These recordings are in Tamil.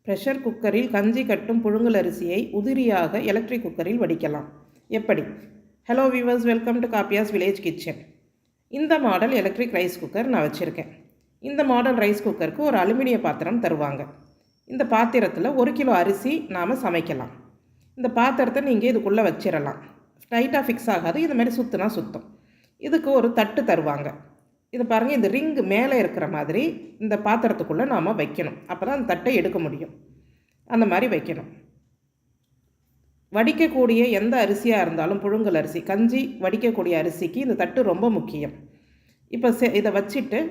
ப்ரெஷர் குக்கரில் கஞ்சி கட்டும் புழுங்கல் அரிசியை உதிரியாக எலக்ட்ரிக் குக்கரில் வடிக்கலாம். எப்படி? Hello viewers, welcome to காப்பியாஸ் village kitchen. இந்த மாடல் எலக்ட்ரிக் ரைஸ் குக்கர் நான் வச்சுருக்கேன். இந்த மாடல் ரைஸ் குக்கருக்கு ஒரு அலுமினிய பாத்திரம் தருவாங்க. இந்த பாத்திரத்தில் 1 கிலோ அரிசி நாம் சமைக்கலாம். இந்த பாத்திரத்தை நீங்கள் இதுக்குள்ளே வச்சிடலாம். டைட்டாக ஃபிக்ஸ் ஆகாது, இது மாதிரி சுற்றுனா சுத்தம். இதுக்கு ஒரு தட்டு தருவாங்க. இது பாருங்கள், இந்த ரிங்கு மேலே இருக்கிற மாதிரி இந்த பாத்திரத்துக்குள்ளே நாம் வைக்கணும். அப்போ தான் அந்த தட்டை எடுக்க முடியும். அந்த மாதிரி வைக்கணும். வடிக்கக்கூடிய எந்த அரிசியாக இருந்தாலும், புழுங்கல் அரிசி, கஞ்சி வடிக்கக்கூடிய அரிசிக்கு இந்த தட்டு ரொம்ப முக்கியம். இப்போ இதை வச்சுட்டு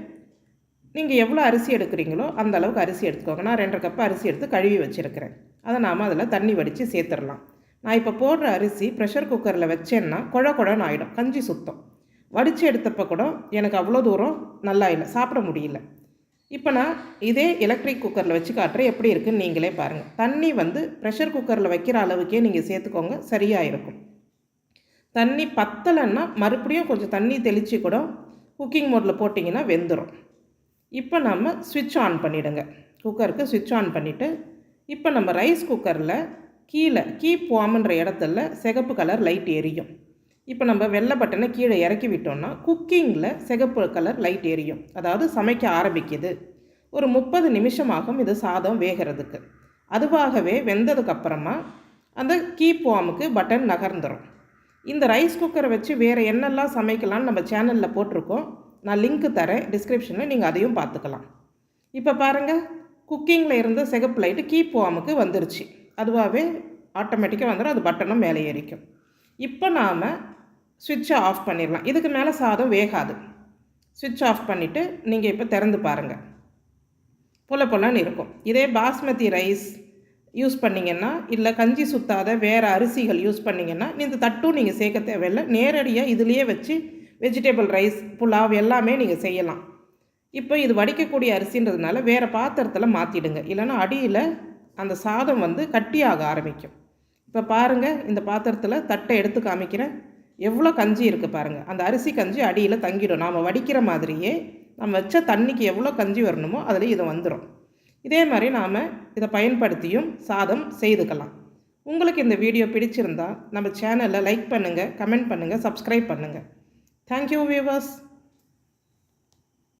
நீங்கள் எவ்வளோ அரிசி எடுக்கிறீங்களோ அந்த அளவுக்கு அரிசி எடுத்துக்கோங்க. நான் 2.5 கப் அரிசி எடுத்து கழுவி வச்சுருக்கிறேன். அதை நாம் அதில் தண்ணி வடித்து சேர்த்துடலாம். நான் இப்போ போடுற அரிசி ப்ரெஷர் குக்கரில் வச்சேன்னா குழன்னு ஆகிடும், கஞ்சி சுத்தம். வடித்து எடுத்தப்போ கூட எனக்கு அவ்வளோ தூரம் நல்லா இல்லை, சாப்பிட முடியல. இப்போ நான் இதே எலக்ட்ரிக் குக்கரில் வச்சு காட்டுறேன், எப்படி இருக்குன்னு நீங்களே பாருங்கள். தண்ணி ப்ரெஷர் குக்கரில் வைக்கிற அளவுக்கே நீங்கள் சேர்த்துக்கோங்க, சரியாக இருக்கும். தண்ணி பத்தலைன்னா மறுபடியும் கொஞ்சம் தண்ணி தெளித்து கூட குக்கிங் மோடில் போட்டிங்கன்னா வெந்துடும். இப்போ நம்ம ஸ்விட்ச் ஆன் பண்ணிவிடுங்க. குக்கருக்கு ஸ்விட்ச் ஆன் பண்ணிவிட்டு இப்போ நம்ம ரைஸ் குக்கரில் கீழே கீப் வார்ம்ன்ற இடத்துல சிகப்பு கலர் லைட் எரியும். இப்போ நம்ம வெள்ளை பட்டனை கீழே இறக்கி விட்டோம்னா குக்கிங்கில் சிகப்பு கலர் லைட் எரியும். அதாவது சமைக்க ஆரம்பிக்குது. ஒரு 30 நிமிஷம் ஆகும் இது சாதம் வேகிறதுக்கு. அதுவாகவே வெந்ததுக்கப்புறமா அந்த கீப் வார்முக்கு பட்டன் நகர்ந்துடும். இந்த ரைஸ் குக்கரை வச்சு வேறு என்னெல்லாம் சமைக்கலான்னு நம்ம சேனலில் போட்டிருக்கோம். நான் லிங்க்கு தரேன் டிஸ்கிரிப்ஷனில், நீங்கள் அதையும் பார்த்துக்கலாம். இப்போ பாருங்கள், குக்கிங்கில் இருந்த சிகப்பு லைட்டு கீப் வார்முக்கு வந்துருச்சு. அதுவாகவே ஆட்டோமேட்டிக்காக வந்துடும். அது பட்டனும் மேலே ஏறிக்கும். இப்போ நாம் ஸ்விட்சை ஆஃப் பண்ணிடலாம். இதுக்கு மேலே சாதம் வேகாது. ஸ்விட்ச் ஆஃப் பண்ணிவிட்டு நீங்கள் இப்போ திறந்து பாருங்கள். பொலன்னு இருக்கும். இதே பாஸ்மதி ரைஸ் யூஸ் பண்ணிங்கன்னா, இல்லை கஞ்சி சுத்தாத வேறு அரிசிகள் யூஸ் பண்ணிங்கன்னா இந்த தட்டும் நீங்கள் சேர்க்க தேவையில்லை. நேரடியாக இதுலேயே வச்சு வெஜிடபிள் ரைஸ், புலாவ் எல்லாமே நீங்கள் செய்யலாம். இப்போ இது வடிக்கக்கூடிய அரிசின்றதுனால வேறு பாத்திரத்தில் மாற்றிடுங்க. இல்லைன்னா அடியில் அந்த சாதம் கட்டியாக ஆரம்பிக்கும். இப்போ பாருங்கள், இந்த பாத்திரத்தில் தட்டை எடுத்து காமிக்கிறேன். எவ்வளோ கஞ்சி இருக்குது பாருங்கள். அந்த அரிசி கஞ்சி அடியில் தங்கிடும். நாம் வடிக்கிற மாதிரியே நம்ம வச்ச தண்ணிக்கு எவ்வளோ கஞ்சி வரணுமோ அதில் இது வந்துடும். இதே மாதிரி நாம் இதை பயன்படுத்தியும் சாதம் செய்துக்கலாம். உங்களுக்கு இந்த வீடியோ பிடிச்சிருந்தால் நம்ம சேனலை லைக் பண்ணுங்கள், கமெண்ட் பண்ணுங்கள், சப்ஸ்கிரைப் பண்ணுங்கள். Thank you viewers.